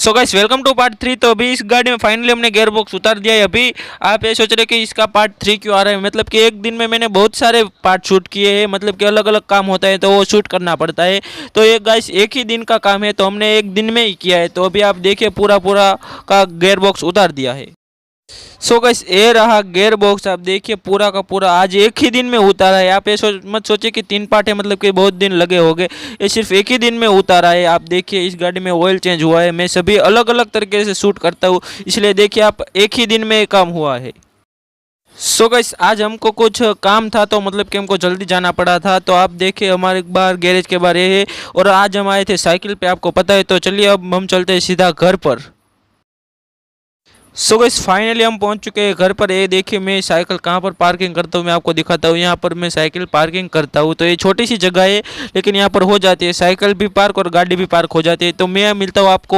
So guys welcome to part 3। तो अभी इस गाड़ी में फाइनली हमने गेयर बॉक्स उतार दिया है। अभी आप ये सोच रहे कि इसका पार्ट 3 क्यों आ रहा है, मतलब कि एक दिन में मैंने बहुत सारे पार्ट शूट किए हैं, मतलब कि अलग अलग काम होता है तो वो शूट करना पड़ता है। तो ये गाइस एक ही दिन का काम है तो हमने एक दिन में ही किया है। तो अभी आप देखिए पूरा पूरा का गेयर बॉक्स उतार दिया है। सो गाइस ये रहा गेयर बॉक्स, आप देखिए पूरा का पूरा आज एक ही दिन में उतारा है। आप ये मत सोचिए कि 3 पार्ट है, मतलब कि बहुत दिन लगे होंगे। ये सिर्फ एक ही दिन में उतारा है। आप देखिए इस गाड़ी में ऑयल चेंज हुआ है। मैं सभी अलग अलग तरीके से शूट करता हूँ, इसलिए देखिए आप एक ही दिन में ये काम हुआ है। सो गाइस आज हमको कुछ काम था तो मतलब कि हमको जल्दी जाना पड़ा था। तो आप देखिए हमारे बाहर गैरेज के बाहर ये है और आज हम आए थे साइकिल पे, आपको पता है। तो चलिए अब हम चलते हैं सीधा घर पर। सो गाइस फाइनली हम पहुंच चुके हैं घर पर। ये देखिए मैं साइकिल कहाँ पर पार्किंग करता हूँ, मैं आपको दिखाता हूँ। यहाँ पर मैं साइकिल पार्किंग करता हूँ। तो ये छोटी सी जगह है लेकिन यहाँ पर हो जाती है, साइकिल भी पार्क और गाड़ी भी पार्क हो जाती है। तो मैं मिलता हूँ आपको